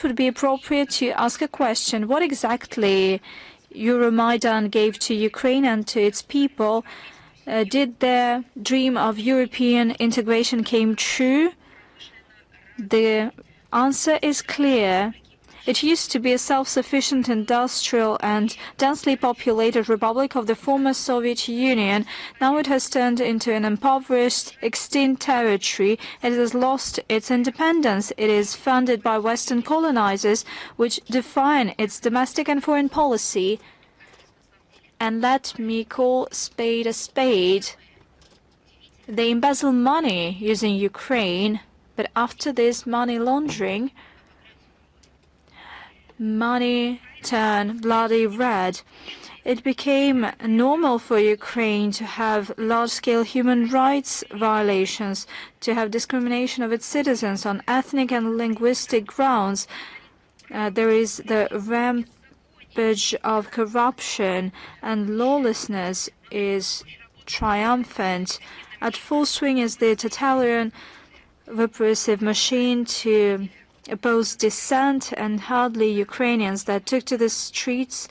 It would be appropriate to ask a question. What exactly Euromaidan gave to Ukraine and to its people? Did their dream of European integration came true? The answer is clear. It used to be a self-sufficient industrial and densely populated republic of the former Soviet Union. Now it has turned into an impoverished, extinct territory. It has lost its independence. It is funded by Western colonizers, which define its domestic and foreign policy. And let me call spade a spade. They embezzle money using Ukraine, but after this money laundering, money turned bloody red. It became normal for Ukraine to have large-scale human rights violations, to have discrimination of its citizens on ethnic and linguistic grounds. There is the rampage of corruption, and lawlessness is triumphant. At full swing is the totalitarian repressive machine to oppose dissent, and hardly Ukrainians that took to the streets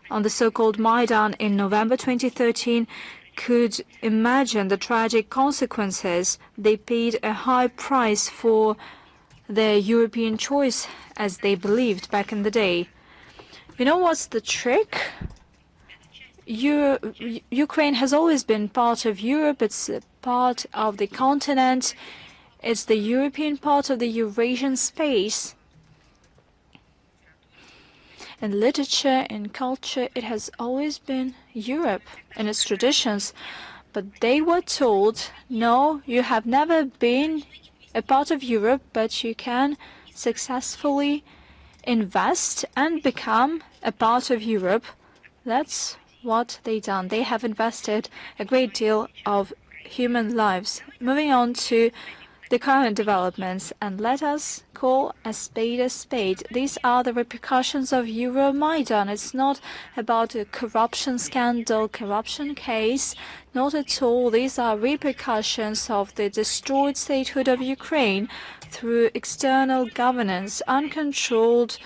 on the so-called Maidan in November 2013 could imagine the tragic consequences. They paid a high price for their European choice, as they believed back in the day. You know what's the trick? Ukraine has always been part of Europe. It's a part of the continent. It's the European part of the Eurasian space. In literature, in culture, it has always been Europe and its traditions. But they were told, no, you have never been a part of Europe, but you can successfully invest and become a part of Europe. That's what they done. They have invested a great deal of human lives. Moving on to the current developments, and let us call a spade a spade. These are the repercussions of Euromaidan. It's not about a corruption scandal, corruption case, not at all. These are repercussions of the destroyed statehood of Ukraine through external governance, uncontrolled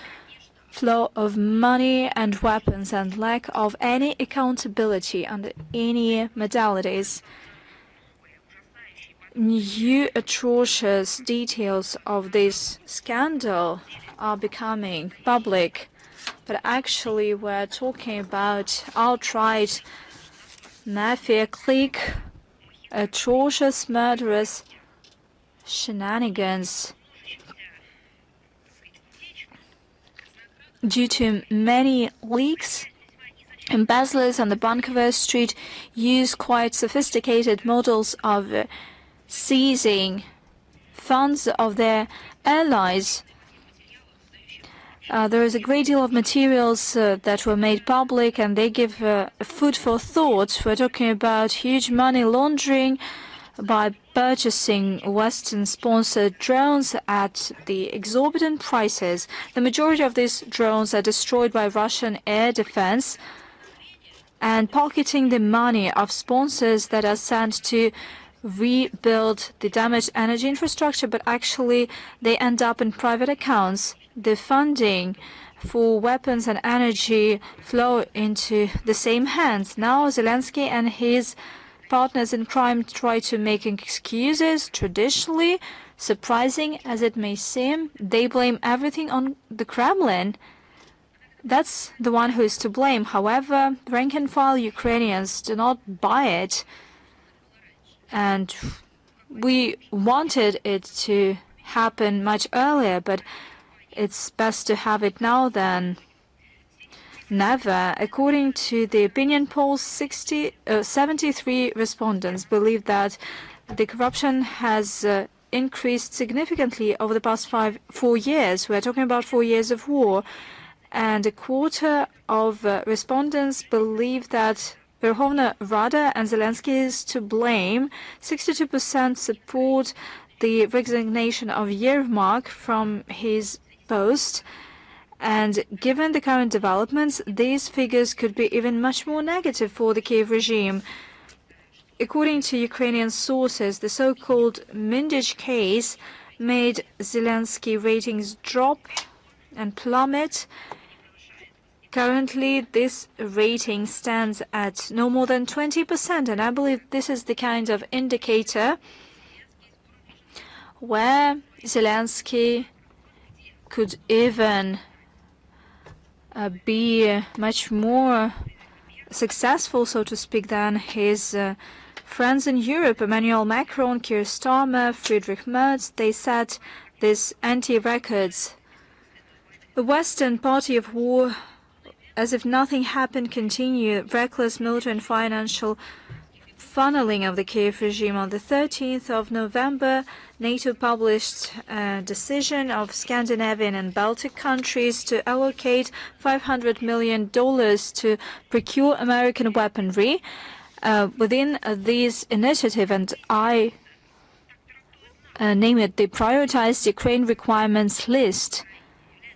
flow of money and weapons, and lack of any accountability under any modalities. New atrocious details of this scandal are becoming public, but actually we're talking about outright mafia clique, atrocious murderous shenanigans. Due to many leaks, embezzlers on the Bankover Street use quite sophisticated models of seizing funds of their allies. There is a great deal of materials that were made public, and they give food for thought. We're talking about huge money laundering by purchasing Western-sponsored drones at the exorbitant prices. The majority of these drones are destroyed by Russian air defense, and pocketing the money of sponsors that are sent to rebuild the damaged energy infrastructure, but actually they end up in private accounts. The funding for weapons and energy flow into the same hands. Now Zelensky and his partners in crime try to make excuses. Traditionally, surprising as it may seem, they blame everything on the Kremlin. That's the one who is to blame. However, rank-and-file Ukrainians do not buy it. And we wanted it to happen much earlier, but it's best to have it now than never. According to the opinion polls, 73 respondents believe that the corruption has increased significantly over the past 4 years. We're talking about 4 years of war. And a quarter of respondents believe that Verkhovna Rada and Zelensky is to blame. 62% support the resignation of Yermak from his post. And given the current developments, these figures could be even much more negative for the Kiev regime. According to Ukrainian sources, the so-called Mindich case made Zelensky ratings drop and plummet. Currently, this rating stands at no more than 20%, and I believe this is the kind of indicator where Zelensky could even be much more successful, so to speak, than his friends in Europe, Emmanuel Macron, Keir Starmer, Friedrich Merz. They set these anti-records. The Western party of war, as if nothing happened, continue reckless military and financial funneling of the Kiev regime. On the 13th of November, NATO published a decision of Scandinavian and Baltic countries to allocate $500 million to procure American weaponry. Within this initiative, and I name it the Prioritized Ukraine Requirements List.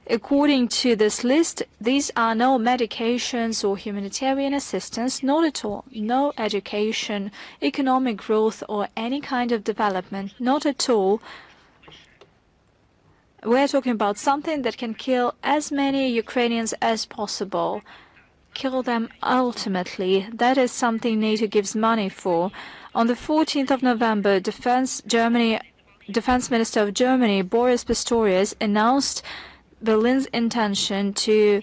According to this list, these are no medications or humanitarian assistance, not at all. No education, economic growth, or any kind of development, not at all. We're talking about something that can kill as many Ukrainians as possible. Kill them ultimately. That is something NATO gives money for. On the 14th of November, Defense Minister of Germany, Boris Pistorius, announced Berlin's intention to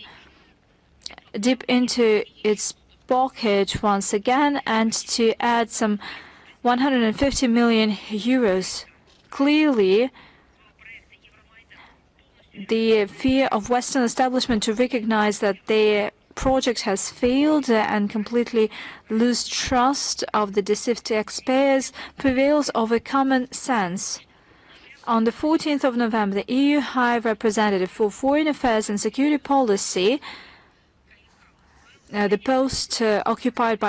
dip into its pocket once again and to add some 150 million euros. Clearly, the fear of Western establishment to recognize that their project has failed and completely lose trust of the deceived taxpayers prevails over common sense. On the 14th of November, the EU High Representative for Foreign Affairs and Security Policy, the post occupied by